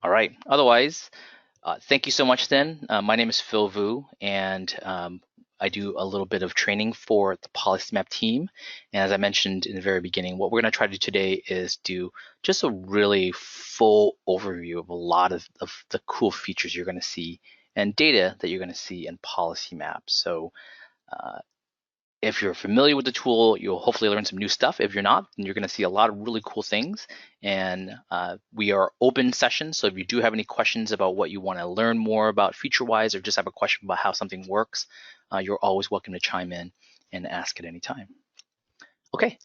All right. Otherwise, thank you so much then. My name is Phil Vu, and I do a little bit of training for the PolicyMap team. And as I mentioned in the very beginning, what we're going to try to do today is do just a really full overview of a lot of the cool features you're going to see and data that you're going to see in PolicyMap. So uh, if you're familiar with the tool, you'll hopefully learn some new stuff. If you're not, then you're going to see a lot of really cool things. And we are open sessions, so if you do have any questions about what you want to learn more about feature-wise, or just have a question about how something works, you're always welcome to chime in and ask at any time. Okay,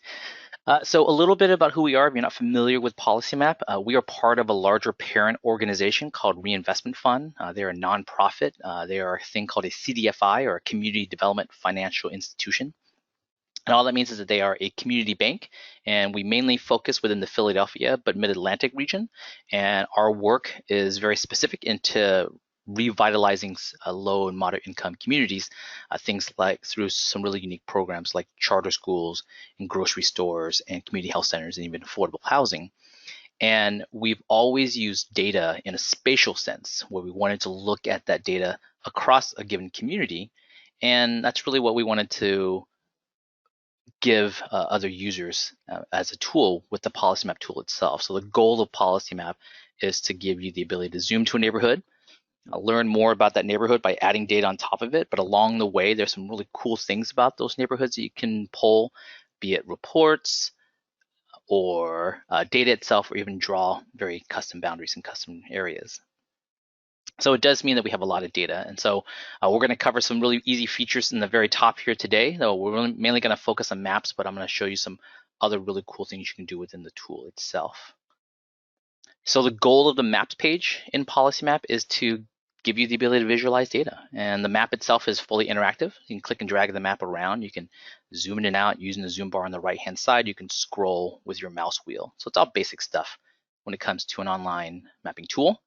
so a little bit about who we are. If you're not familiar with PolicyMap, we are part of a larger parent organization called Reinvestment Fund. They're a nonprofit. They are a thing called a CDFI, or a Community Development Financial Institution. And all that means is that they are a community bank, and we mainly focus within the Philadelphia but Mid-Atlantic region. And our work is very specific into revitalizing low and moderate income communities, things like through some really unique programs like charter schools and grocery stores and community health centers and even affordable housing. And we've always used data in a spatial sense, where we wanted to look at that data across a given community. And that's really what we wanted to give other users as a tool with the PolicyMap tool itself. So the goal of PolicyMap is to give you the ability to zoom to a neighborhood, learn more about that neighborhood by adding data on top of it. But along the way, there's some really cool things about those neighborhoods that you can pull, be it reports or data itself, or even draw very custom boundaries and custom areas. So it does mean that we have a lot of data. And so we're going to cover some really easy features in the very top here today, though we're really mainly going to focus on maps, but I'm going to show you some other really cool things you can do within the tool itself. So the goal of the maps page in PolicyMap is to give you the ability to visualize data. And the map itself is fully interactive. You can click and drag the map around. You can zoom in and out using the zoom bar on the right-hand side. You can scroll with your mouse wheel. So it's all basic stuff when it comes to an online mapping tool.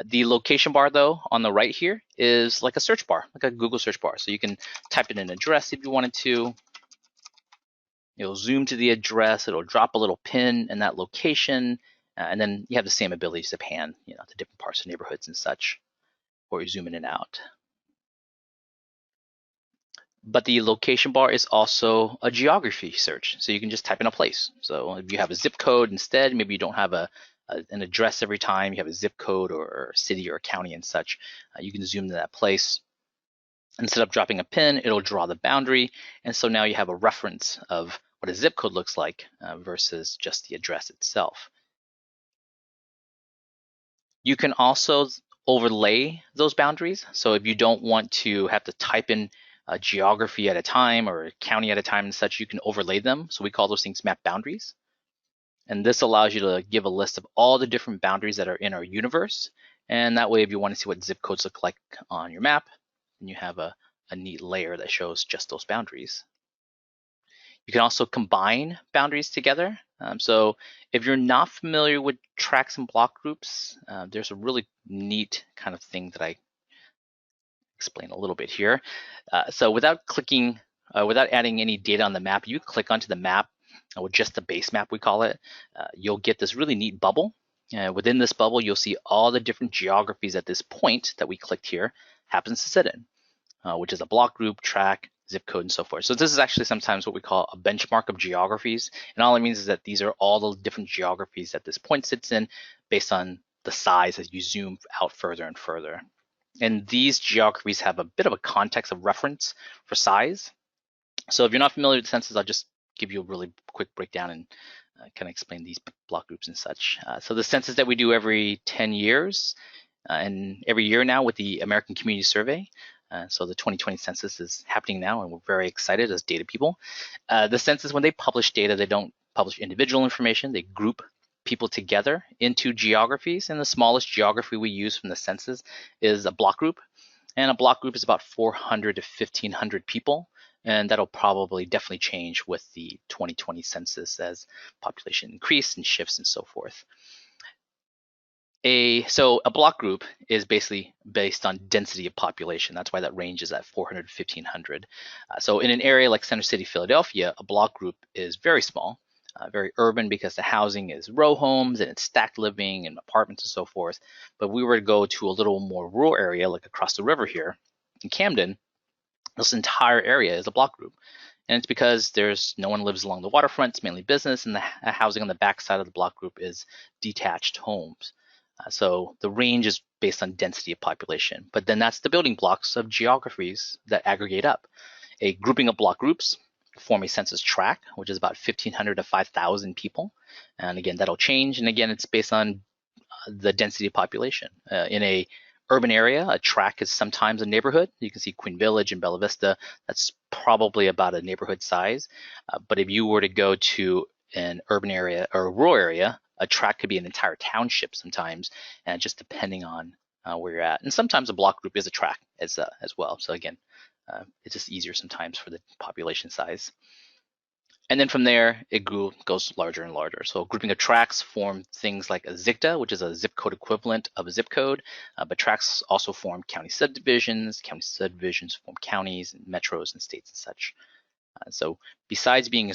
The location bar, though, on the right here is like a search bar, like a Google search bar. So you can type in an address if you wanted to. It'll zoom to the address. It'll drop a little pin in that location. And then you have the same abilities to pan, to different parts of neighborhoods and such, or you zoom in and out. But the location bar is also a geography search. So you can just type in a place. So if you have a zip code instead, maybe you don't have an address every time, you have a zip code or a city or a county and such, you can zoom to that place. Instead of dropping a pin, it'll draw the boundary. And so now you have a reference of what a zip code looks like versus just the address itself. You can also overlay those boundaries. So if you don't want to have to type in a geography at a time or a county at a time and such, you can overlay them. So we call those things map boundaries. And this allows you to give a list of all the different boundaries that are in our universe. And that way, if you want to see what zip codes look like on your map, then you have a neat layer that shows just those boundaries. You can also combine boundaries together. So if you're not familiar with tracks and block groups, there's a really neat kind of thing that I explain a little bit here. So without adding any data on the map, you click onto the map with just the base map, we call it. You'll get this really neat bubble. Within this bubble, you'll see all the different geographies at this point that we clicked here happens to sit in, which is a block group, track, zip code, and so forth. So this is actually sometimes what we call a benchmark of geographies. And all it means is that these are all the different geographies that this point sits in based on the size as you zoom out further and further. And these geographies have a bit of a context of reference for size. So if you're not familiar with census, I'll just give you a really quick breakdown and kind of explain these block groups and such. So the census that we do every 10 years and every year now with the American Community Survey. So the 2020 census is happening now, and we're very excited as data people. The census, when they publish data, they don't publish individual information. They group people together into geographies, and the smallest geography we use from the census is a block group. And a block group is about 400 to 1,500 people. And that'll probably definitely change with the 2020 census as population increases and shifts and so forth. So a block group is basically based on density of population. That's why that range is at 400 to 1,500. So in an area like Center City, Philadelphia, a block group is very small. very urban because the housing is row homes and it's stacked living and apartments and so forth. But we were to go to a little more rural area, like across the river here in Camden, this entire area is a block group. And it's because there's no one lives along the waterfront, it's mainly business, and the housing on the backside of the block group is detached homes. So the range is based on density of population, but then that's the building blocks of geographies that aggregate up. A grouping of block groups form a census tract, which is about 1,500 to 5,000 people. And again, that'll change. And again, it's based on the density of population. In a urban area, a tract is sometimes a neighborhood. You can see Queen Village and Bella Vista. That's probably about a neighborhood size. But if you were to go to an urban area or a rural area, a tract could be an entire township sometimes, and just depending on where you're at. And sometimes a block group is a tract as well. So again, it's just easier sometimes for the population size. And then from there, it goes larger and larger. So grouping of tracts form things like a ZICTA, which is a zip code equivalent of a zip code. But tracts also form county subdivisions. County subdivisions form counties and metros and states and such. So besides being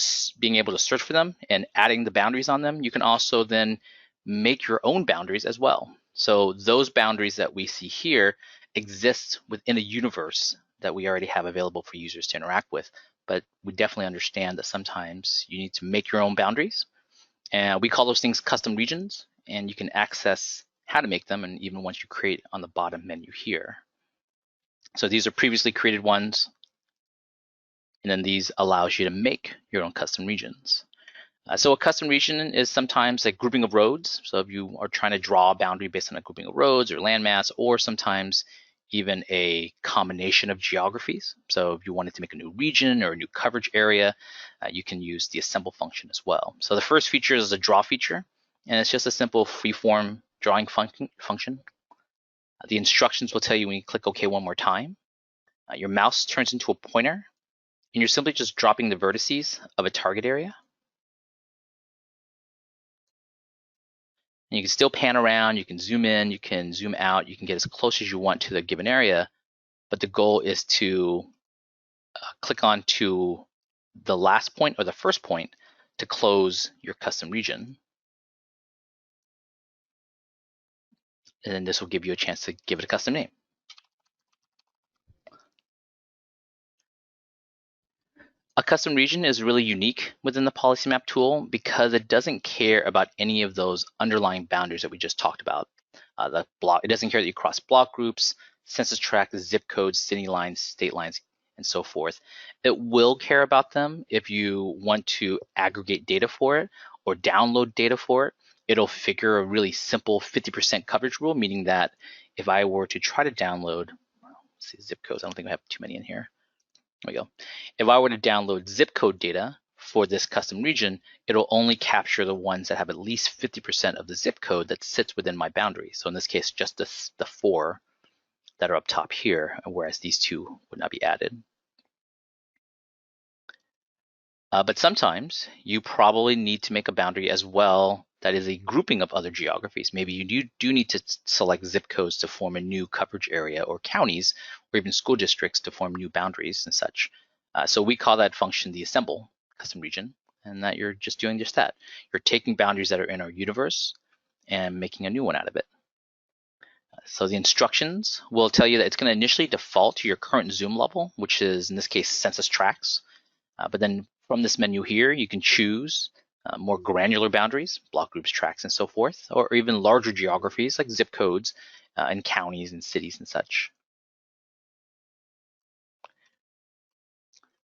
able to search for them and adding the boundaries on them, you can also then make your own boundaries as well. So those boundaries that we see here exist within a universe that we already have available for users to interact with. But we definitely understand that sometimes you need to make your own boundaries. And we call those things custom regions, and you can access how to make them, and even once you create on the bottom menu here. So these are previously created ones, and then these allows you to make your own custom regions. So a custom region is sometimes a grouping of roads. So if you are trying to draw a boundary based on a grouping of roads or landmass, or sometimes even a combination of geographies. So if you wanted to make a new region or a new coverage area, you can use the assemble function as well. So the first feature is a draw feature, and it's just a simple freeform drawing function. The instructions will tell you when you click OK one more time. Your mouse turns into a pointer, and you're simply just dropping the vertices of a target area. And you can still pan around, you can zoom in, you can zoom out, you can get as close as you want to the given area, but the goal is to click on to the last point or the first point to close your custom region. And then this will give you a chance to give it a custom name. A custom region is really unique within the PolicyMap tool because it doesn't care about any of those underlying boundaries that we just talked about. It doesn't care that you cross block groups, census tract, zip codes, city lines, state lines, and so forth. It will care about them if you want to aggregate data for it or download data for it. It'll figure a really simple 50% coverage rule, meaning that if I were to try to download, let's see, zip codes, I don't think I have too many in here. There we go. If I were to download zip code data for this custom region, it'll only capture the ones that have at least 50% of the zip code that sits within my boundary. So in this case, just the 4 that are up top here, whereas these 2 would not be added. But sometimes you probably need to make a boundary as well that is a grouping of other geographies. Maybe you do need to select zip codes to form a new coverage area, or counties, or even school districts to form new boundaries and such. So we call that function the assemble custom region, and that you're just doing just that. You're taking boundaries that are in our universe and making a new one out of it. So the instructions will tell you that it's going to initially default to your current zoom level, which is in this case census tracts. But then from this menu here, you can choose more granular boundaries, block groups, tracts, and so forth, or even larger geographies like zip codes and counties and cities and such.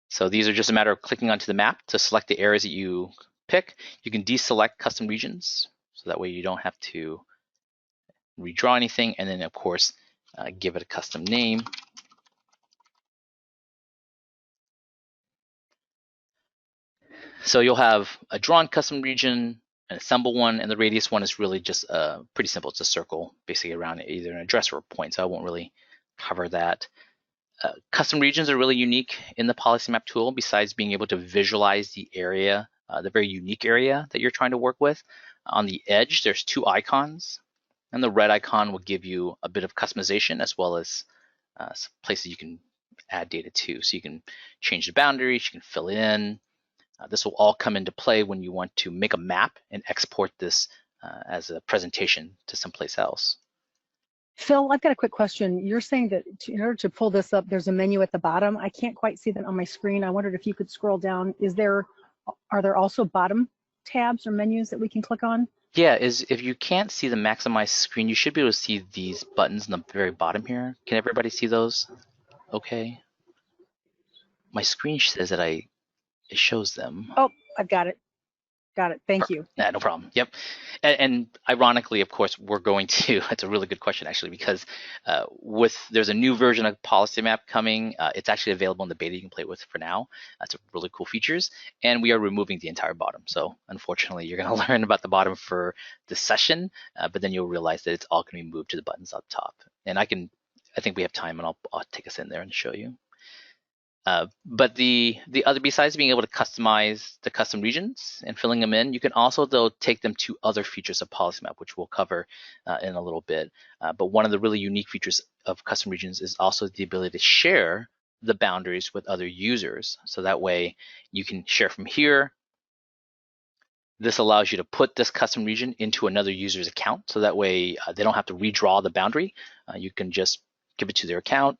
So these are just a matter of clicking onto the map to select the areas that you pick. You can deselect custom regions, so that way you don't have to redraw anything, and then of course give it a custom name. So you'll have a drawn custom region, an assemble one, and the radius one is really just pretty simple. It's a circle basically around either an address or a point, so I won't really cover that. Custom regions are really unique in the PolicyMap tool, besides being able to visualize the area, the very unique area that you're trying to work with. On the edge, there's 2 icons, and the red icon will give you a bit of customization as well as some places you can add data to. So you can change the boundaries, you can fill in, This will all come into play when you want to make a map and export this as a presentation to someplace else. Phil, I've got a quick question. You're saying that in order to pull this up, there's a menu at the bottom. I can't quite see that on my screen. I wondered if you could scroll down. Are there also bottom tabs or menus that we can click on? Yeah, if you can't see the maximize screen, you should be able to see these buttons in the very bottom here. Can everybody see those? Okay. My screen says that it shows them. Oh, I've got it. Got it. Thank you. Yeah, no problem. Yep. And ironically, of course, we're going to, it's a really good question actually, because there's a new version of PolicyMap coming. It's actually available in the beta you can play with for now. That's really cool features. And we are removing the entire bottom. So unfortunately, you're going to learn about the bottom for this session, but then you'll realize that it's all going to be moved to the buttons up top. And I think we have time and I'll take us in there and show you. But the other, besides being able to customize the custom regions and filling them in, you can also though take them to other features of PolicyMap, which we'll cover in a little bit. But one of the really unique features of custom regions is also the ability to share the boundaries with other users. So that way you can share from here. This allows you to put this custom region into another user's account. So that way they don't have to redraw the boundary. You can just give it to their account.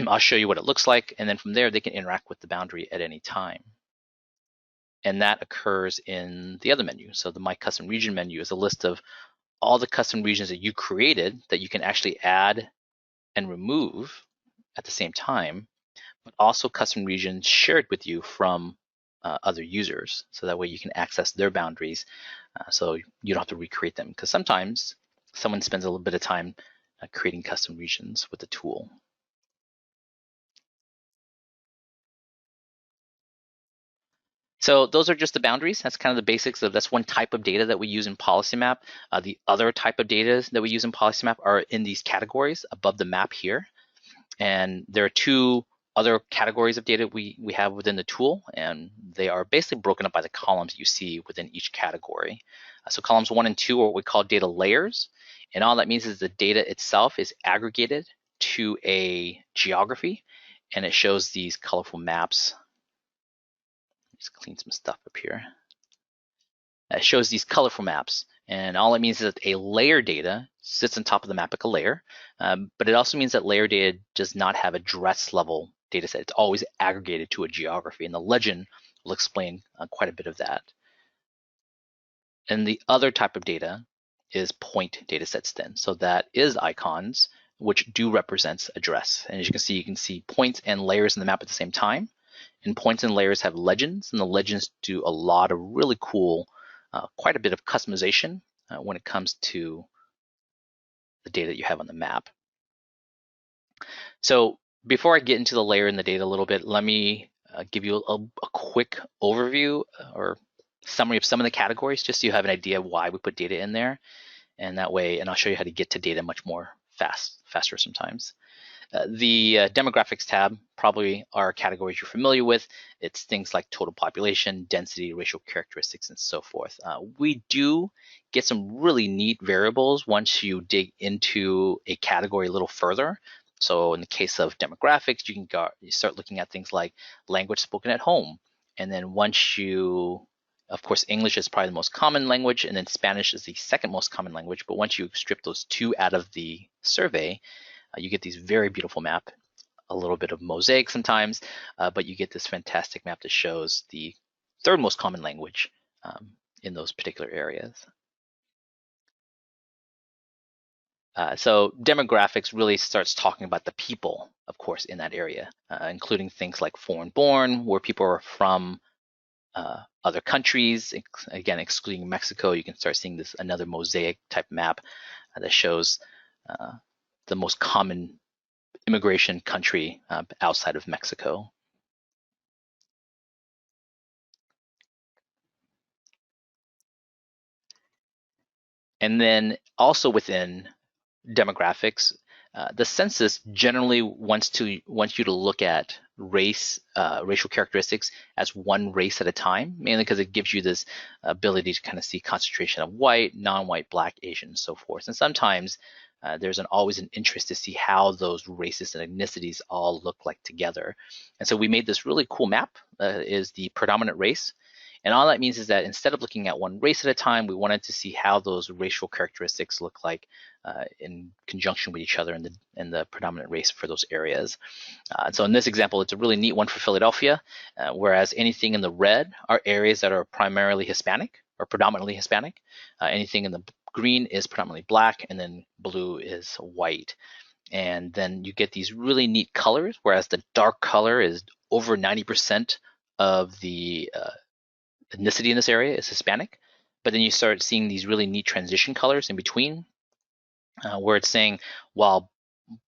I'll show you what it looks like. And then from there, they can interact with the boundary at any time. And that occurs in the other menu. So the My Custom Region menu is a list of all the custom regions that you created that you can actually add and remove at the same time, but also custom regions shared with you from other users. So that way you can access their boundaries so you don't have to recreate them. Because sometimes someone spends a little bit of time creating custom regions with the tool. So those are just the boundaries. That's kind of the basics of, that's one type of data that we use in PolicyMap. The other type of data that we use in PolicyMap are in these categories above the map here. And there are two other categories of data we have within the tool, and they are basically broken up by the columns you see within each category. So columns 1 and 2 are what we call data layers. And all that means is the data itself is aggregated to a geography, and it shows these colorful maps. Just clean some stuff up here. It shows these colorful maps, and all it means is that a layer data sits on top of the map like a layer, but it also means that layer data does not have address level data set. It's always aggregated to a geography, and the legend will explain quite a bit of that. And the other type of data is point data sets then. So that is icons, which do represent address. And as you can see points and layers in the map at the same time. And points and layers have legends, and the legends do a lot of really cool, quite a bit of customization when it comes to the data that you have on the map. So before I get into the layer and the data a little bit, let me give you a quick overview or summary of some of the categories, just so you have an idea of why we put data in there. And that way, and I'll show you how to get to data much more faster sometimes. The demographics tab probably are categories you're familiar with. It's things like total population, density, racial characteristics, and so forth. We do get some really neat variables once you dig into a category a little further. So in the case of demographics, you start looking at things like language spoken at home. And then once of course, English is probably the most common language, and then Spanish is the second most common language. But once you strip those two out of the survey, you get these very beautiful map, a little bit of mosaic sometimes, but you get this fantastic map that shows the third most common language in those particular areas. So demographics really starts talking about the people, of course, in that area, including things like foreign born, where people are from other countries, again, excluding Mexico. You can start seeing this another mosaic type map that shows the most common immigration country outside of Mexico. And then also within demographics, the census generally wants you to look at racial characteristics as one race at a time, mainly because it gives you this ability to kind of see concentration of white, non-white, black, Asian, and so forth. And sometimes there's always an interest to see how those races and ethnicities all look like together. And so we made this really cool map, is the predominant race. And all that means is that instead of looking at one race at a time, we wanted to see how those racial characteristics look like in conjunction with each other in the predominant race for those areas. So in this example, it's a really neat one for Philadelphia, whereas anything in the red are areas that are primarily Hispanic or predominantly Hispanic. Anything in the green is predominantly black, and then blue is white. And then you get these really neat colors, whereas the dark color is over 90% of the ethnicity in this area is Hispanic. But then you start seeing these really neat transition colors in between, where it's saying, while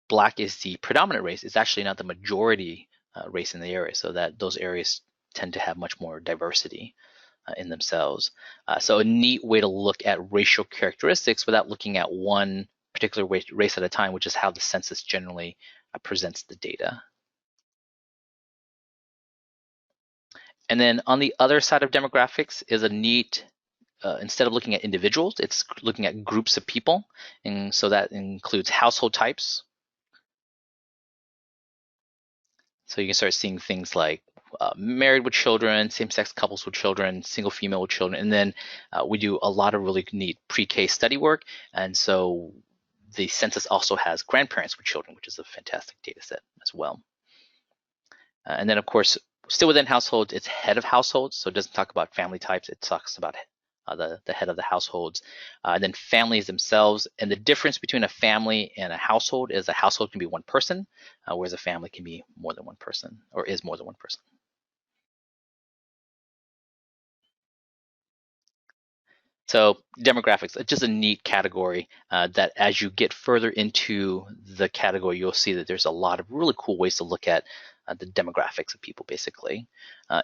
black is the predominant race, it's actually not the majority race in the area, so that those areas tend to have much more diversity in themselves. So a neat way to look at racial characteristics without looking at one particular race at a time, which is how the census generally presents the data. And then on the other side of demographics is a neat, instead of looking at individuals, it's looking at groups of people. And so that includes household types. So you can start seeing things like married with children, same-sex couples with children, single female with children, and then we do a lot of really neat pre-K study work. And so the census also has grandparents with children, which is a fantastic data set as well. And then, of course, still within households, it's head of households. So it doesn't talk about family types. It talks about the head of the households. And then families themselves. And the difference between a family and a household is a household can be one person, whereas a family can be more than one person, or is more than one person. So demographics, just a neat category that as you get further into the category, you'll see that there's a lot of really cool ways to look at the demographics of people, basically.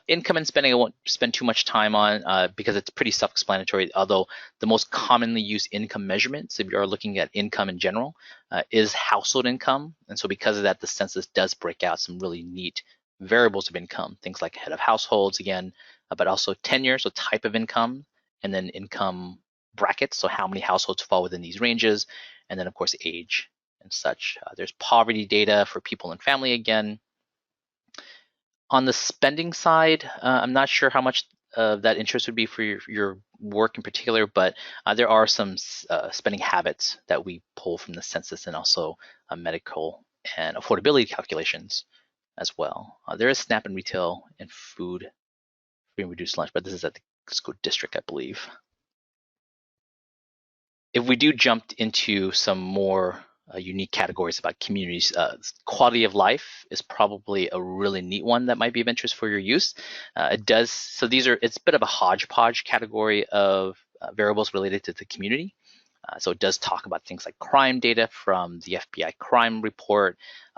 Income and spending I won't spend too much time on because it's pretty self-explanatory, although the most commonly used income measurements, if you are looking at income in general, is household income. And so because of that, the census does break out some really neat variables of income, things like head of households, again, but also tenure, so type of income, and then income brackets, so how many households fall within these ranges, and then of course age and such. There's poverty data for people and family again. On the spending side, I'm not sure how much that interest would be for your work in particular, but there are some spending habits that we pull from the census and also medical and affordability calculations as well. There is SNAP and retail and food free and reduced lunch, but this is at the school district, I believe. If we do jump into some more unique categories about communities, quality of life is probably a really neat one that might be of interest for your use. It's a bit of a hodgepodge category of variables related to the community. So it does talk about things like crime data from the FBI crime report,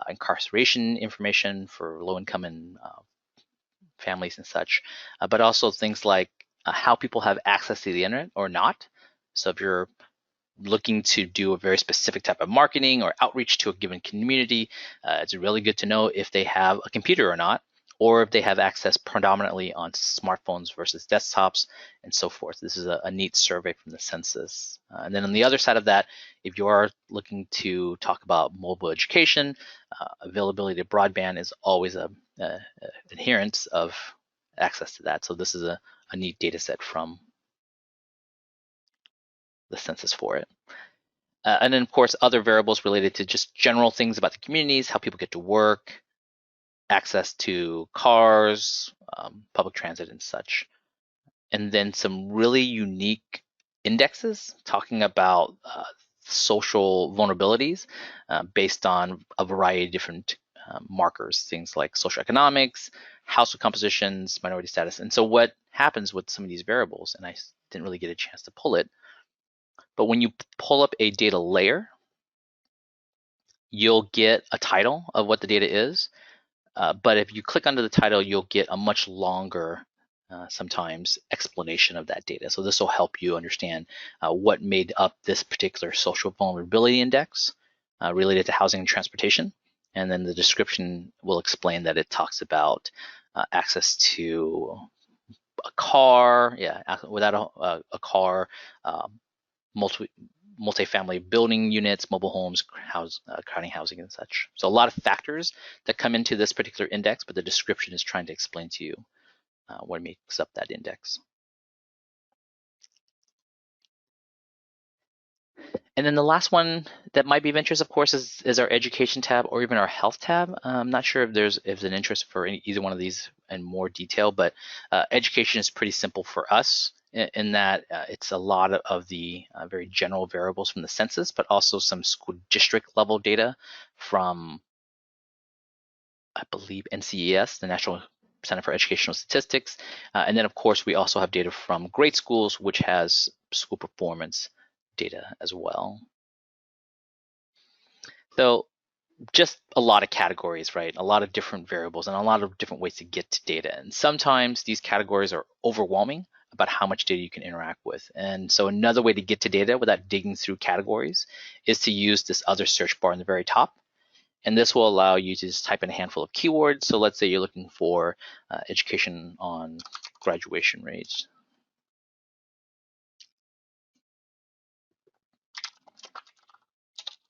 incarceration information for low income and families and such, but also things like how people have access to the internet or not. So if you're looking to do a very specific type of marketing or outreach to a given community, it's really good to know if they have a computer or not, or if they have access predominantly on smartphones versus desktops and so forth. This is a neat survey from the census. And then on the other side of that, if you are looking to talk about mobile education, availability to broadband is always a adherence of access to that. So this is a neat data set from the census for it. And then, of course, other variables related to just general things about the communities, how people get to work, access to cars, public transit and such. And then some really unique indexes talking about social vulnerabilities based on a variety of different markers, things like socioeconomics, household compositions, minority status. And so what happens with some of these variables, and I didn't really get a chance to pull it, but when you pull up a data layer, you'll get a title of what the data is. But if you click under the title, you'll get a much longer, sometimes, explanation of that data. So this will help you understand what made up this particular social vulnerability index related to housing and transportation. And then the description will explain that it talks about access to a car, without a car, multifamily building units, mobile homes, crowding housing and such. So a lot of factors that come into this particular index, but the description is trying to explain to you what makes up that index. And then the last one that might be of interest, of course, is our education tab or even our health tab. I'm not sure if there's an interest for either one of these in more detail, but education is pretty simple for us in that it's a lot of the very general variables from the census, but also some school district level data from, I believe, NCES, the National Center for Educational Statistics. And then, of course, we also have data from grade schools, which has school performance data as well. So just a lot of categories, right? A lot of different variables and a lot of different ways to get to data. And sometimes these categories are overwhelming about how much data you can interact with. And so another way to get to data without digging through categories is to use this other search bar in the very top. And this will allow you to just type in a handful of keywords. So let's say you're looking for education on graduation rates.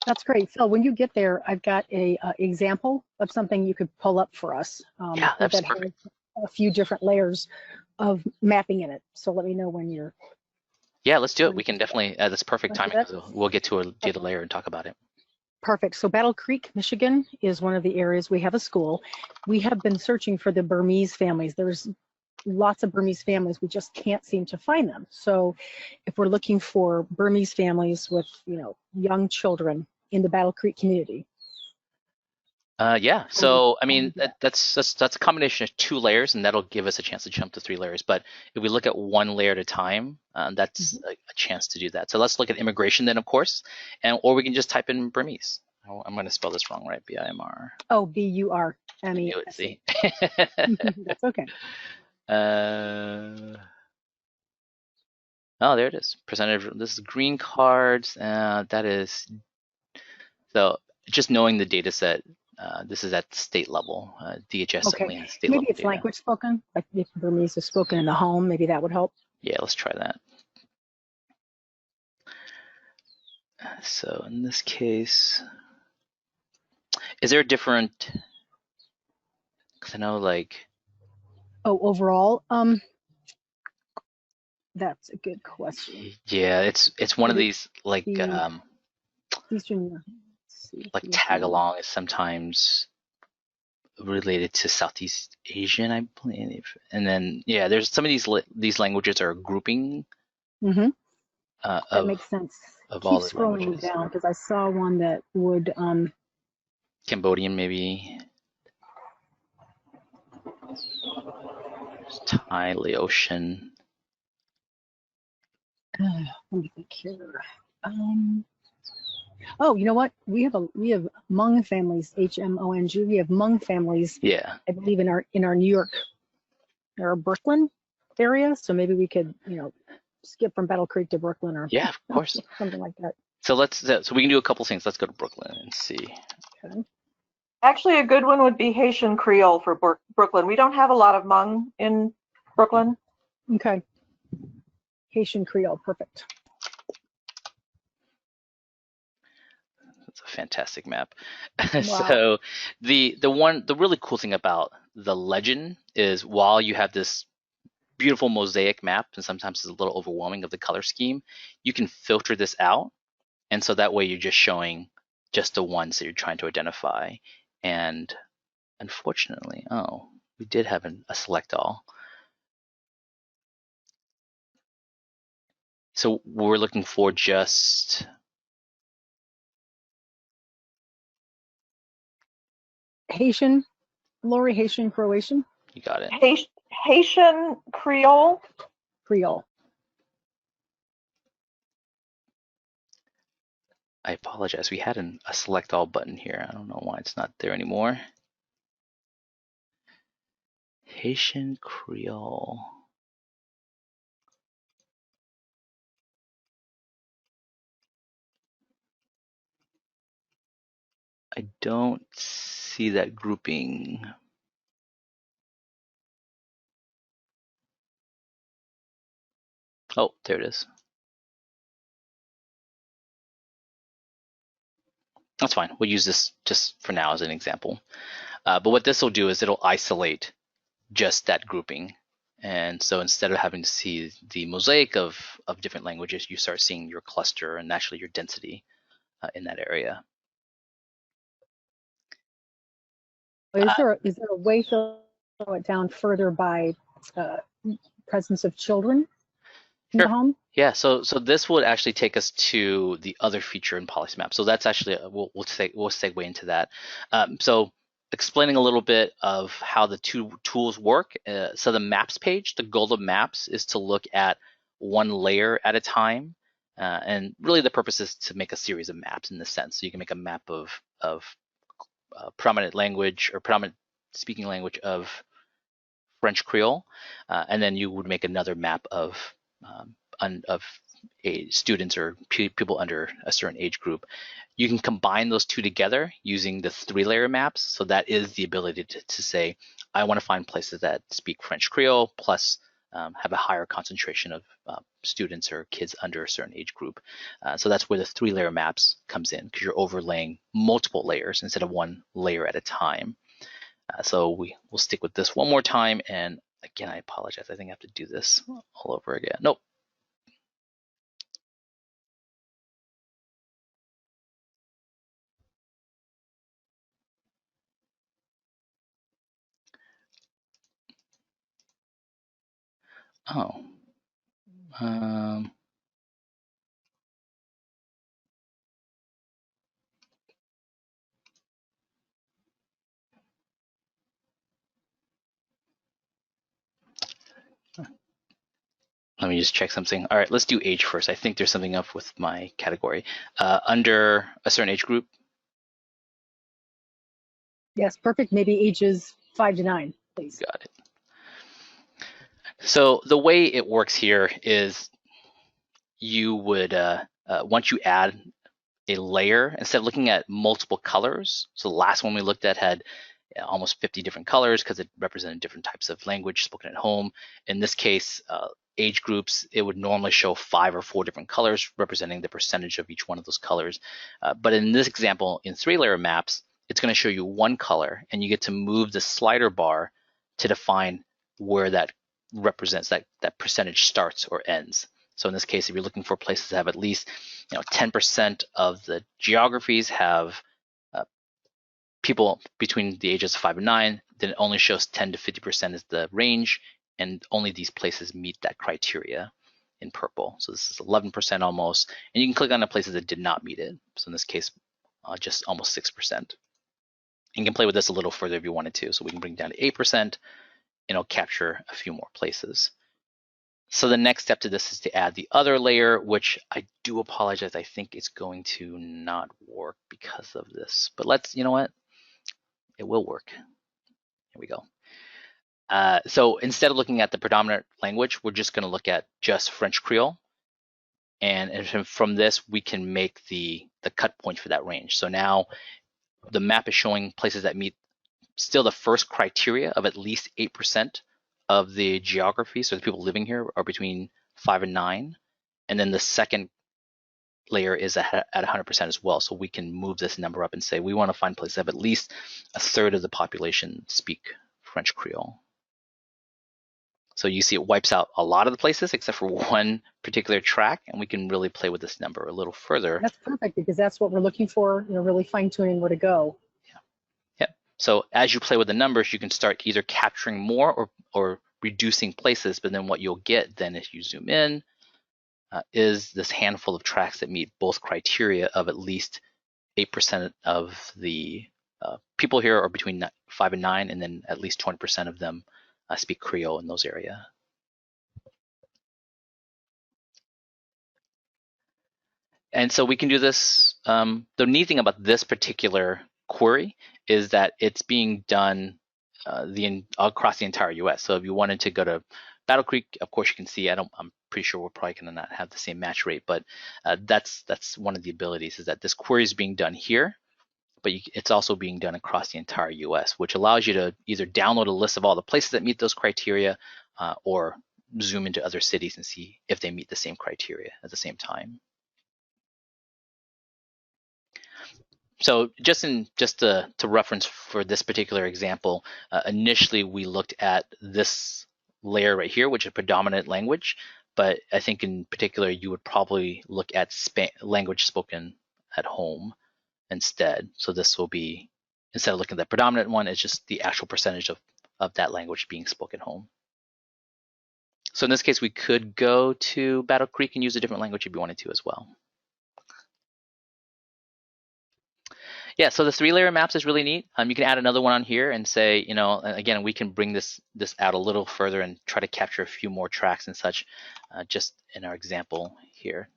That's great. Phil, when you get there, I've got a example of something you could pull up for us. Yeah, that's that perfect. has a few different layers of mapping in it. So let me know when you're. Yeah, let's do it. We can definitely, that's perfect Wanna do timing that? because we'll get to a data layer and talk about it. Perfect. So Battle Creek, Michigan is one of the areas we have a school. We have been searching for the Burmese families. There's lots of Burmese families. We just can't seem to find them. So if we're looking for Burmese families with, young children in the Battle Creek community. Yeah, so I mean that's a combination of 2 layers, and that'll give us a chance to jump to 3 layers. But if we look at 1 layer at a time, that's a chance to do that. So let's look at immigration then, of course, or we can just type in Burmese. Oh, I'm going to spell this wrong, right? B-I-M-R. Oh, B-U-R-M-E. See. That's okay. Oh, there it is. Percentage. This is green cards. That is so. Just knowing the data set. This is at state level. DHS only has state level Maybe it's data. language spoken. Like if Burmese is spoken in the home, maybe that would help. Yeah, let's try that. So in this case, is there a different? Because I know like. Oh, overall, that's a good question. Yeah, it's one of these like Eastern. Like tag along is sometimes related to Southeast Asian, I believe. And then yeah, there's some of these languages are grouping. That makes sense. Of Keep all the scrolling languages. down because I saw one that would. Cambodian maybe. Thai, Laotian. Let me think here. Oh, you know what? We have Hmong families, H-M-O-N-G. We have Hmong families. Yeah. I believe in our New York or Brooklyn area. So maybe we could, skip from Battle Creek to Brooklyn or yeah, of course, something like that. So so we can do a couple things. Let's go to Brooklyn and see. Okay. Actually, a good one would be Haitian Creole for Brooklyn. We don't have a lot of Hmong in Brooklyn. Okay. Haitian Creole, perfect. It's a fantastic map. Wow. So the really cool thing about the legend is while you have this beautiful mosaic map, and sometimes it's a little overwhelming of the color scheme, you can filter this out. And so that way you're just showing just the ones that you're trying to identify. And unfortunately, we did have a select all. So we're looking for just Haitian, Lori, Haitian, Croatian? You got it. Haitian Creole? Creole. I apologize. We had a select all button here. I don't know why it's not there anymore. Haitian Creole. I don't see that grouping. Oh, there it is. That's fine. We'll use this just for now as an example. But what this will do is it'll isolate just that grouping. And so instead of having to see the mosaic of different languages, you start seeing your cluster and actually your density in that area. Is there a way to slow it down further by presence of children in the home? Yeah, so this would actually take us to the other feature in PolicyMap. So that's actually we'll segue into that. So explaining a little bit of how the two tools work. So the maps page, the goal of maps is to look at one layer at a time, and really the purpose is to make a series of maps in this sense. So you can make a map of predominant language or predominant speaking language of French Creole, and then you would make another map of students or people under a certain age group. You can combine those two together using the 3-layer maps. So that is the ability to say, I want to find places that speak French Creole plus have a higher concentration of students or kids under a certain age group. So that's where the 3-layer maps comes in, because you're overlaying multiple layers instead of one layer at a time. So we'll stick with this one more time. And again, I apologize. I think I have to do this all over again. Nope. Oh. Let me just check something. All right, let's do age first. I think there's something up with my category. Under a certain age group? Yes, perfect. Maybe ages 5 to 9, please. Got it. So the way it works here is you would, once you add a layer, instead of looking at multiple colors, so the last one we looked at had almost 50 different colors because it represented different types of language spoken at home. In this case, age groups, it would normally show 5 or 4 different colors representing the percentage of each one of those colors. But in this example, in 3-layer maps, it's going to show you one color, and you get to move the slider bar to define where that represents, that percentage starts or ends. So in this case, if you're looking for places that have at least 10% of the geographies have people between the ages of 5 and 9, then it only shows 10 to 50% is the range, and only these places meet that criteria in purple. So this is 11% almost, and you can click on the places that did not meet it. So in this case, just almost 6%. You can play with this a little further if you wanted to. So we can bring it down to 8%, and it'll capture a few more places. So the next step to this is to add the other layer, which I do apologize. I think it's going to not work because of this, but let's, you know what? It will work. Here we go. So instead of looking at the predominant language, we're just going to look at just French Creole. And from this, we can make the cut point for that range. So now the map is showing places that meet still the first criteria of at least 8% of the geography. So the people living here are between 5 and 9. And then the second layer is at 100% as well. So we can move this number up and say we want to find places that have at least a third of the population speak French Creole. So you see it wipes out a lot of the places except for one particular track, and we can really play with this number a little further. That's perfect, because that's what we're looking for, really fine-tuning where to go. Yeah. So as you play with the numbers, you can start either capturing more or reducing places, but then what you'll get then if you zoom in is this handful of tracks that meet both criteria of at least 8% of the people here are between 5 and 9, and then at least 20% of them speak Creole in those areas. And so we can do this. The neat thing about this particular query is that it's being done across the entire US. So if you wanted to go to Battle Creek, of course you can see, I'm pretty sure we're probably gonna not have the same match rate, but that's one of the abilities, is that this query is being done here, but it's also being done across the entire US, which allows you to either download a list of all the places that meet those criteria or zoom into other cities and see if they meet the same criteria at the same time. So just to reference for this particular example, initially we looked at this layer right here, which is predominant language. But I think in particular, you would probably look at language spoken at home instead. So this will be, instead of looking at the predominant one, it's just the actual percentage of that language being spoken home. So in this case, we could go to Battle Creek and use a different language if you wanted to as well. Yeah, so the 3-layer maps is really neat. You can add another one on here and say, you know, again, we can bring this out a little further and try to capture a few more tracks and such, just in our example here.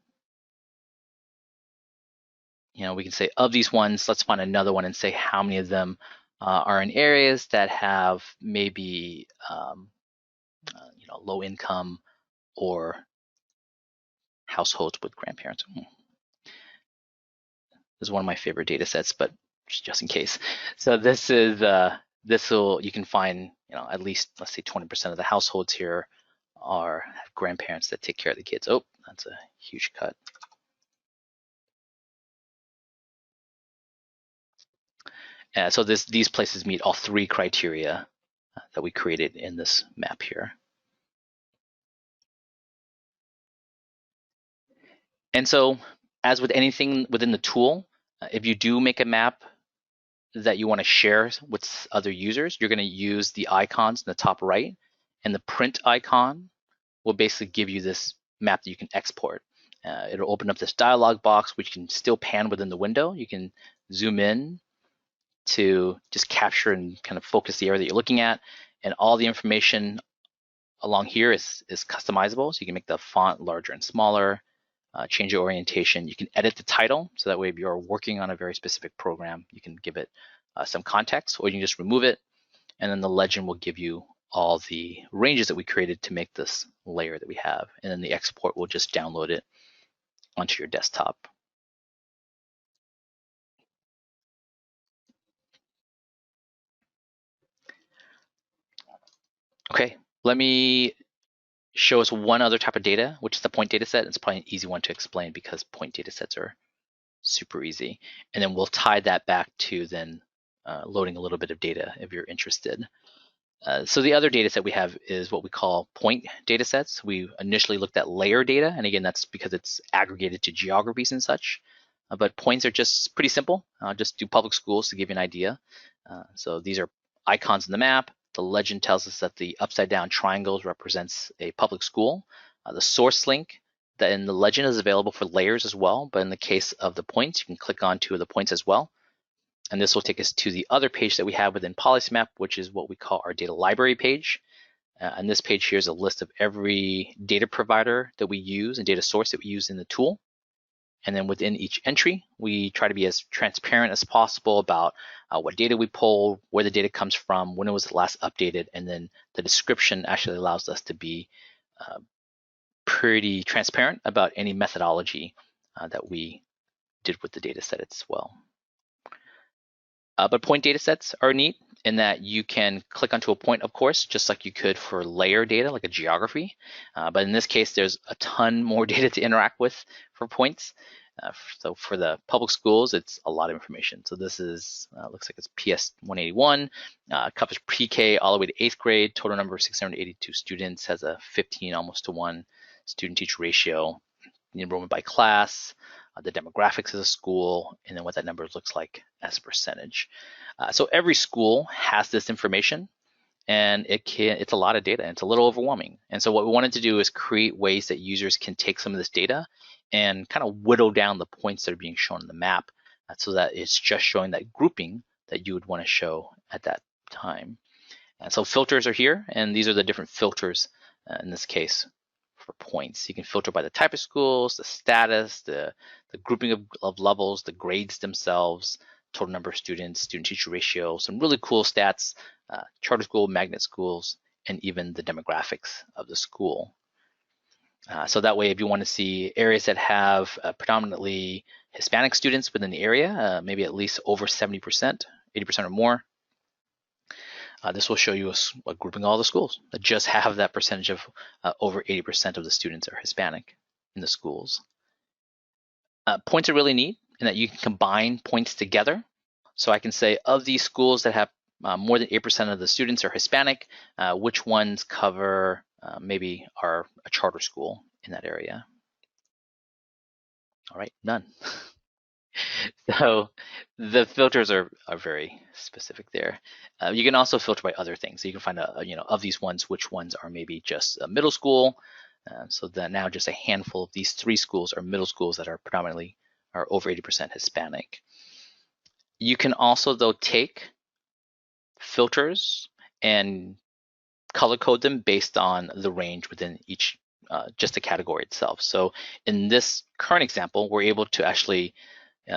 You know, we can say of these ones, let's find another one and say how many of them are in areas that have maybe, you know, low income or households with grandparents. This is one of my favorite data sets, but just in case. So this is you can find, you know, at least, let's say 20% of the households here have grandparents that take care of the kids. Oh, that's a huge cut. So these places meet all 3 criteria that we created in this map here. And so, as with anything within the tool, if you do make a map that you want to share with other users, you're going to use the icons in the top right, and the print icon will basically give you this map that you can export. It'll open up this dialog box, which can still pan within the window. You can zoom in to just capture and kind of focus the area that you're looking at, and all the information along here is customizable, so you can make the font larger and smaller. Change your orientation. You can edit the title, so that way if you're working on a very specific program, you can give it some context, or you can just remove it, and then the legend will give you all the ranges that we created to make this layer that we have, and then the export will just download it onto your desktop. Okay, let me show us one other type of data, which is the point data set. It's probably an easy one to explain because point data sets are super easy. And then we'll tie that back to then loading a little bit of data if you're interested. So the other data set we have is what we call point data sets. We initially looked at layer data, and again, that's because it's aggregated to geographies and such. But points are just pretty simple. I'll just do public schools to give you an idea. So these are icons in the map. The legend tells us that the upside down triangles represents a public school. The source link that in the legend is available for layers as well, but in the case of the points, you can click on 2 of the points as well. And this will take us to the other page that we have within PolicyMap, which is what we call our data library page. And this page here is a list of every data provider that we use and data source that we use in the tool. And then within each entry, we try to be as transparent as possible about what data we pull, where the data comes from, when it was last updated, and then the description actually allows us to be pretty transparent about any methodology that we did with the data set as well. But point data sets are neat in that you can click onto a point, of course, just like you could for layer data, like a geography. But in this case, there's a ton more data to interact with for points. So for the public schools, it's a lot of information. So this is, looks like it's PS 181, covers pre-K all the way to 8th grade, total number of 682 students, has a 15 almost to 1 student-teacher ratio, the enrollment by class, the demographics of the school, and then what that number looks like as a percentage. So every school has this information, and it's a lot of data, and it's a little overwhelming. And so what we wanted to do is create ways that users can take some of this data and kind of whittle down the points that are being shown in the map so that it's just showing that grouping that you would want to show at that time. And so filters are here, and these are the different filters in this case for points. You can filter by the type of schools, the status, the grouping of levels, the grades themselves, total number of students, student-teacher ratio, some really cool stats, charter school, magnet schools, and even the demographics of the school. So that way, if you want to see areas that have predominantly Hispanic students within the area, maybe at least over 70%, 80% or more, this will show you a grouping all the schools that just have that percentage of over 80% of the students are Hispanic in the schools. Points are really neat in that you can combine points together. So I can say of these schools that have more than 8% of the students are Hispanic, which ones cover maybe are a charter school in that area? All right, none. So the filters are very specific there. You can also filter by other things. So you can find of these ones, which ones are maybe just a middle school. So that now just a handful of these 3 schools are middle schools that are predominantly are over 80% Hispanic. You can also though take filters and color code them based on the range within each just the category itself. So in this current example, we're able to actually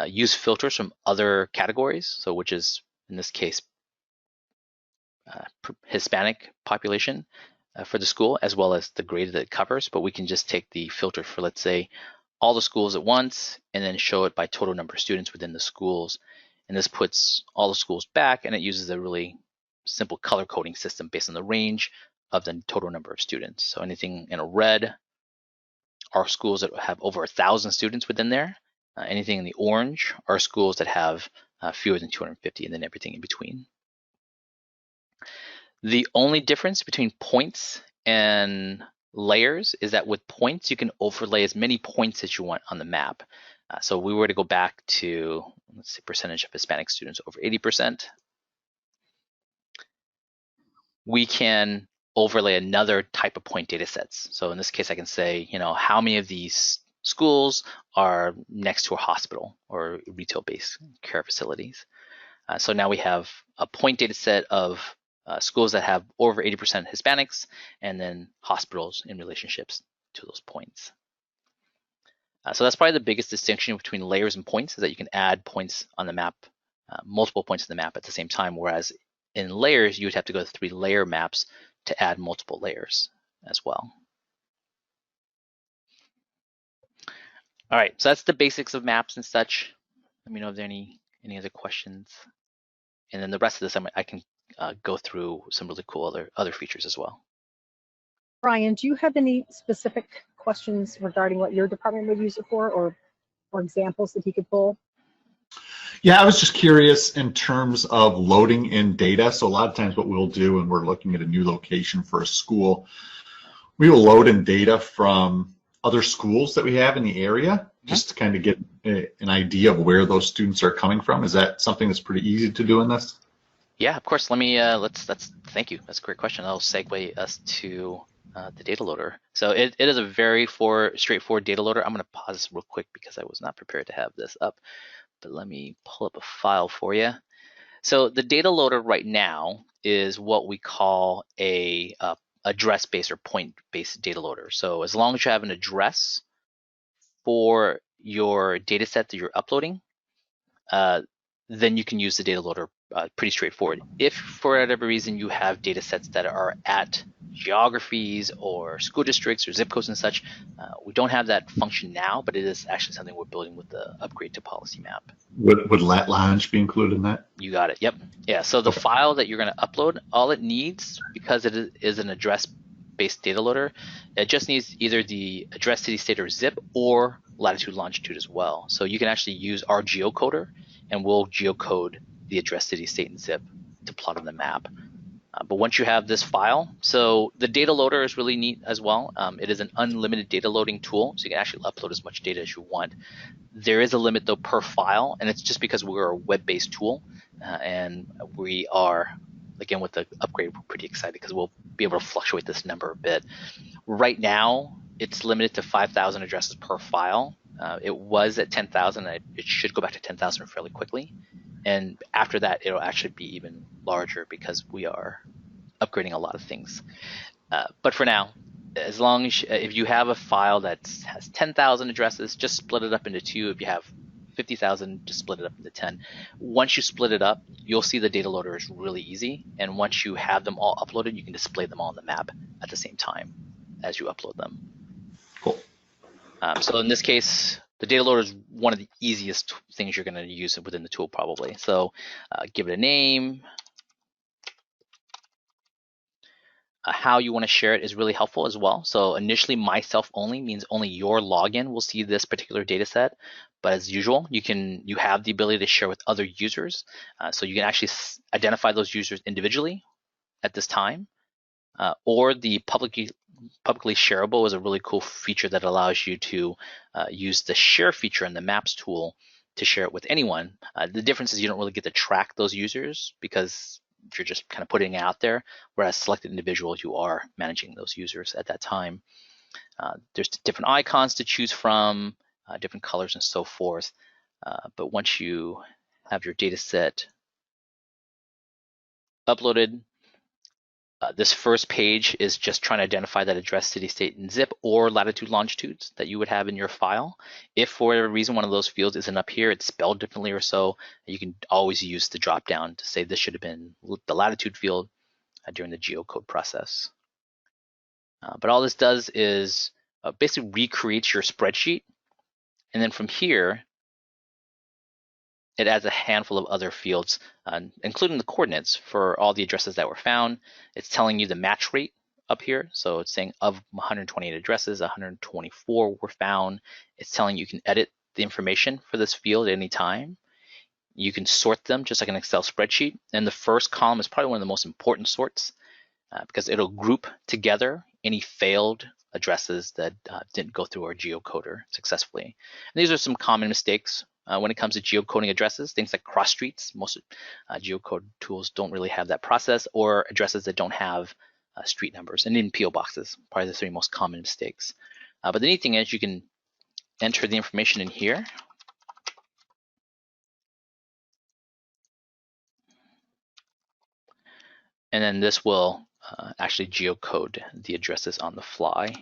use filters from other categories, so which is in this case Hispanic population for the school, as well as the grade that it covers. But we can just take the filter for, let's say, all the schools at once, and then show it by total number of students within the schools. And this puts all the schools back, and it uses a really simple color coding system based on the range of the total number of students. So anything in a red are schools that have over 1,000 students within there. Anything in the orange are schools that have fewer than 250, and then everything in between. The only difference between points and layers is that with points, you can overlay as many points as you want on the map. So we were to go back to, let's see, percentage of Hispanic students over 80%. We can overlay another type of point data sets. So in this case, I can say, how many of these schools are next to a hospital or retail-based care facilities. So now we have a point data set of schools that have over 80% Hispanics, and then hospitals in relationships to those points. So that's probably the biggest distinction between layers and points, is that you can add points on the map, multiple points on the map at the same time, whereas in layers, you would have to go to 3 layer maps to add multiple layers as well. All right, so that's the basics of maps and such. Let me know if there are any other questions. And then the rest of this, I can go through some really cool other features as well. Brian, do you have any specific questions regarding what your department would use it for, or examples that he could pull? Yeah, I was just curious in terms of loading in data. So a lot of times what we'll do when we're looking at a new location for a school, we will load in data from other schools that we have in the area, just to kind of get an idea of where those students are coming from. Is that something that's pretty easy to do in this? Yeah, of course. Let me, thank you. That's a great question. I'll segue us to the data loader. So it is a very straightforward data loader. I'm going to pause this real quick because I was not prepared to have this up, but let me pull up a file for you. So the data loader right now is what we call a address-based or point-based data loader. So as long as you have an address for your data set that you're uploading, then you can use the data loader pretty straightforward. If for whatever reason you have data sets that are at geographies or school districts or zip codes and such, we don't have that function now, but it is actually something we're building with the upgrade to PolicyMap. Would Lat Lounge be included in that? You got it. Yep. Yeah. So the file that you're going to upload, all it needs, because it is an address-based data loader, it just needs either the address, city, state, or zip, or latitude, longitude as well. So you can actually use our geocoder, and we'll geocode the address, city, state, and zip to plot on the map. But once you have this file, so the data loader is really neat as well. It is an unlimited data loading tool, so you can actually upload as much data as you want. There is a limit though per file, and it's just because we're a web-based tool, and we are, again, with the upgrade, we're pretty excited because we'll be able to fluctuate this number a bit. Right now, it's limited to 5,000 addresses per file. It was at 10,000. It should go back to 10,000 fairly quickly. And after that, it'll actually be even larger because we are upgrading a lot of things. But for now, as long as if you have a file that has 10,000 addresses, just split it up into 2. If you have 50,000, just split it up into 10. Once you split it up, you'll see the data loader is really easy. And once you have them all uploaded, you can display them all on the map at the same time as you upload them. Cool. So in this case, the data loader is one of the easiest things you're going to use within the tool probably. So give it a name. how you want to share it is really helpful as well. So initially myself only means only your login will see this particular data set. But as usual, you have the ability to share with other users. So you can actually identify those users individually at this time. Or the publicly shareable is a really cool feature that allows you to use the share feature in the Maps tool to share it with anyone. The difference is you don't really get to track those users because you're just kind of putting it out there, whereas selected individuals, you are managing those users at that time. There's different icons to choose from, different colors and so forth. But once you have your data set uploaded, this first page is just trying to identify that address, city, state, and zip, or latitude, longitudes that you would have in your file. If for whatever reason one of those fields isn't up here, it's spelled differently or so, you can always use the drop down to say this should have been the latitude field during the geocode process. But all this does is basically recreates your spreadsheet, and then from here, it adds a handful of other fields, including the coordinates for all the addresses that were found. It's telling you the match rate up here. So it's saying of 128 addresses, 124 were found. It's telling you can edit the information for this field at any time. You can sort them just like an Excel spreadsheet. And the first column is probably one of the most important sorts because it'll group together any failed addresses that didn't go through our geocoder successfully. And these are some common mistakes when it comes to geocoding addresses, things like cross streets. Most geocode tools don't really have that process, or addresses that don't have street numbers, and even PO boxes, probably the three most common mistakes. But the neat thing is you can enter the information in here. And then this will actually geocode the addresses on the fly.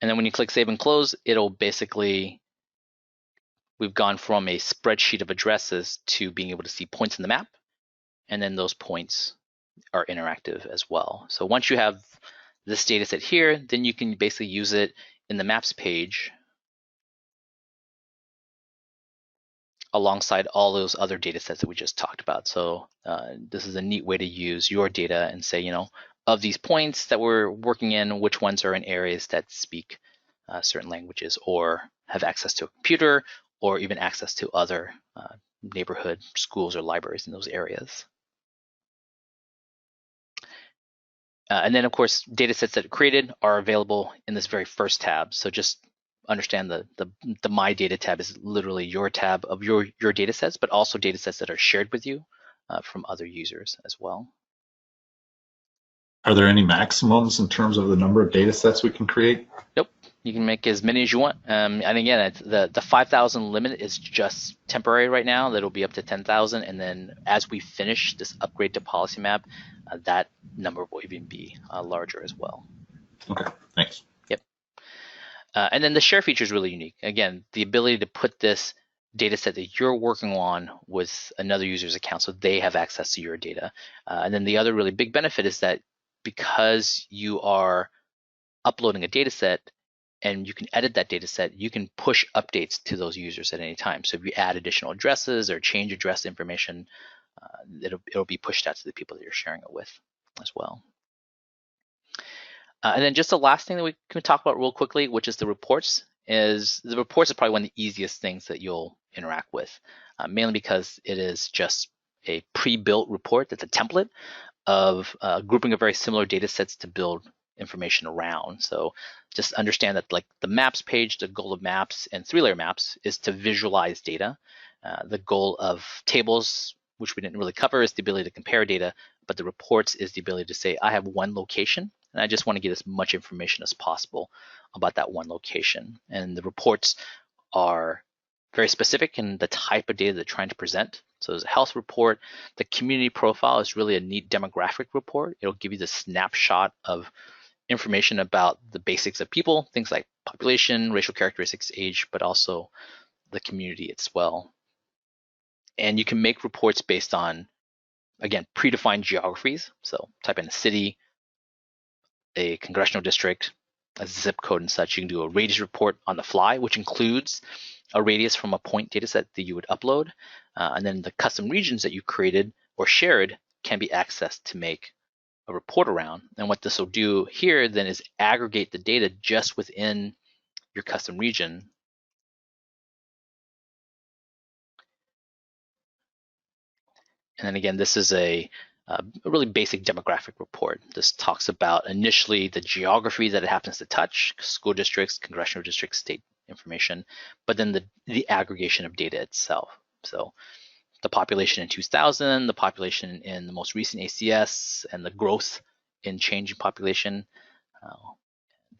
And then when you click Save and Close, it'll basically, we've gone from a spreadsheet of addresses to being able to see points in the map, and then those points are interactive as well. So once you have this data set here, then you can basically use it in the Maps page alongside all those other data sets that we just talked about. So this is a neat way to use your data and say, you know, of these points that we're working in, which ones are in areas that speak certain languages or have access to a computer or even access to other neighborhood schools or libraries in those areas. And then, of course, data sets that are created are available in this very first tab. So just understand the My Data tab is literally your tab of your data sets, but also data sets that are shared with you from other users as well. Are there any maximums in terms of the number of data sets we can create? Nope. You can make as many as you want. And again, the 5,000 limit is just temporary right now. That'll be up to 10,000. And then as we finish this upgrade to PolicyMap, that number will even be larger as well. Okay, thanks. Yep. And then the share feature is really unique. Again, the ability to put this data set that you're working on with another user's account so they have access to your data. And then the other really big benefit is that because you are uploading a data set and you can edit that data set, you can push updates to those users at any time. So if you add additional addresses or change address information, it'll be pushed out to the people that you're sharing it with as well. And then just the last thing that we can talk about real quickly, which is the reports, is probably one of the easiest things that you'll interact with, mainly because it is just a pre-built report that's a template of grouping of very similar data sets to build information around. So just understand that like the maps page, the goal of maps and 3-layer maps is to visualize data. The goal of tables, which we didn't really cover, is the ability to compare data, but the reports is the ability to say, I have one location and I just want to get as much information as possible about that one location. And the reports are very specific in the type of data they're trying to present. So there's a health report. The community profile is really a neat demographic report. It'll give you the snapshot of information about the basics of people, things like population, racial characteristics, age, but also the community as well. And you can make reports based on, again, predefined geographies. So type in a city, a congressional district, a zip code and such. You can do a radius report on the fly, which includes a radius from a point data set that you would upload. And then the custom regions that you created or shared can be accessed to make a report around. And what this will do here then is aggregate the data just within your custom region. And then again, this is a really basic demographic report. This talks about initially the geography that it happens to touch, school districts, congressional districts, state information, but then the aggregation of data itself. So the population in 2000, the population in the most recent ACS, and the growth in change in population,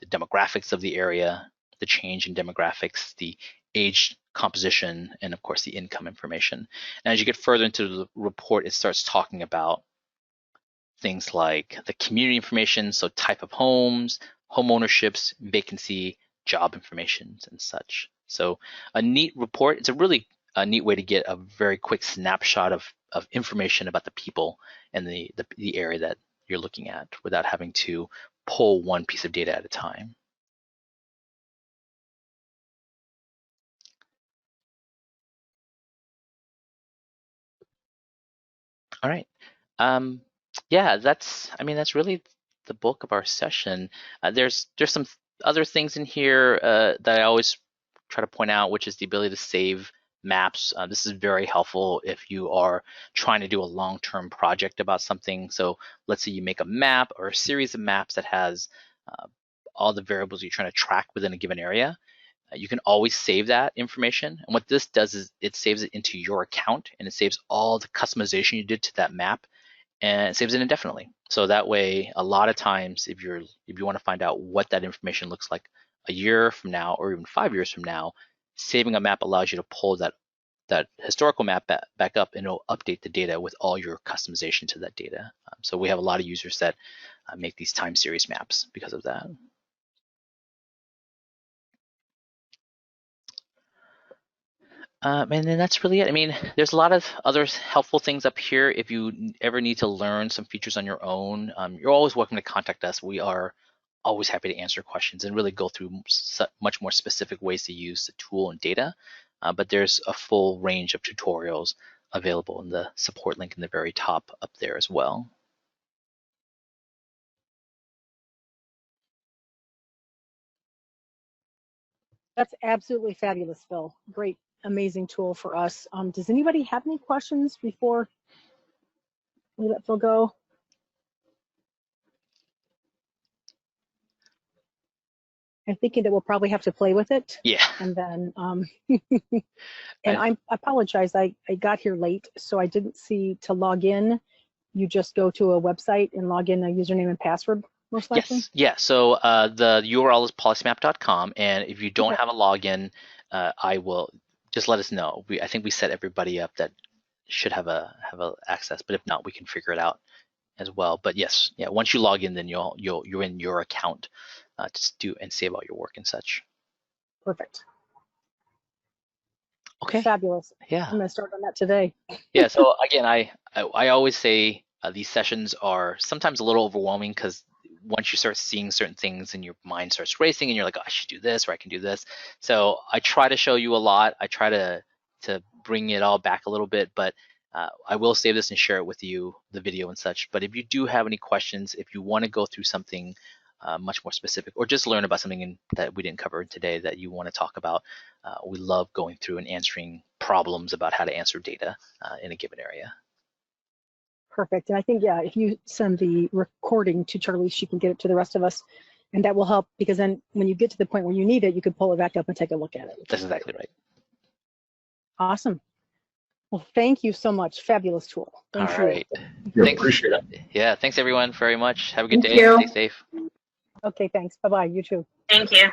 the demographics of the area, the change in demographics, the age composition, and of course the income information. And as you get further into the report, it starts talking about things like the community information, so type of homes, home ownerships, vacancy, job information, and such. So a neat report. It's a really neat way to get a very quick snapshot of information about the people and the area that you're looking at without having to pull one piece of data at a time. All right. Yeah, that's really the bulk of our session. There's some other things in here that I always try to point out, which is the ability to save maps. This is very helpful if you are trying to do a long-term project about something. So let's say you make a map or a series of maps that has all the variables you're trying to track within a given area. You can always save that information. And what this does is it saves it into your account, and it saves all the customization you did to that map, and it saves it indefinitely. So that way, a lot of times, if you want to find out what that information looks like a year from now or even 5 years from now, saving a map allows you to pull that historical map back up, and it'll update the data with all your customization to that data. So we have a lot of users that make these time series maps because of that. And then that's really it. I mean, there's a lot of other helpful things up here. If you ever need to learn some features on your own, you're always welcome to contact us. We are always happy to answer questions and really go through much more specific ways to use the tool and data. But there's a full range of tutorials available in the support link in the very top up there as well. That's absolutely fabulous, Phil. Great, amazing tool for us. Does anybody have any questions before we let Phil go? I'm thinking that we'll probably have to play with it. Yeah. And then, and I apologize, I got here late, so I didn't see to log in. You just go to a website and log in a username and password, most likely? Yes, yeah. So the URL is policymap.com, and if you don't have a login, I will just let us know. I think we set everybody up that should have a access, but if not, we can figure it out as well. But yes, yeah. Once you log in, then you're in your account to do and save all your work and such. Perfect. Okay. Fabulous. Yeah. I'm going to start on that today. Yeah. So again, I always say these sessions are sometimes a little overwhelming because once you start seeing certain things and your mind starts racing and you're like, oh, I should do this or I can do this. So I try to show you a lot. I try to bring it all back a little bit, but I will save this and share it with you, the video and such. But if you do have any questions, if you want to go through something much more specific or just learn about something that we didn't cover today that you want to talk about, we love going through and answering problems about how to answer data in a given area. Perfect. And I think, yeah, if you send the recording to Charlie, she can get it to the rest of us. And that will help because then when you get to the point where you need it, you can pull it back up and take a look at it. That's exactly right. Awesome. Well, thank you so much. Fabulous tool. Thank All right. Yeah, Thanks. appreciate it. Yeah, thanks everyone very much. Have a good Thank day. you. Stay safe. Okay, thanks. Bye-bye. You too. Thank you.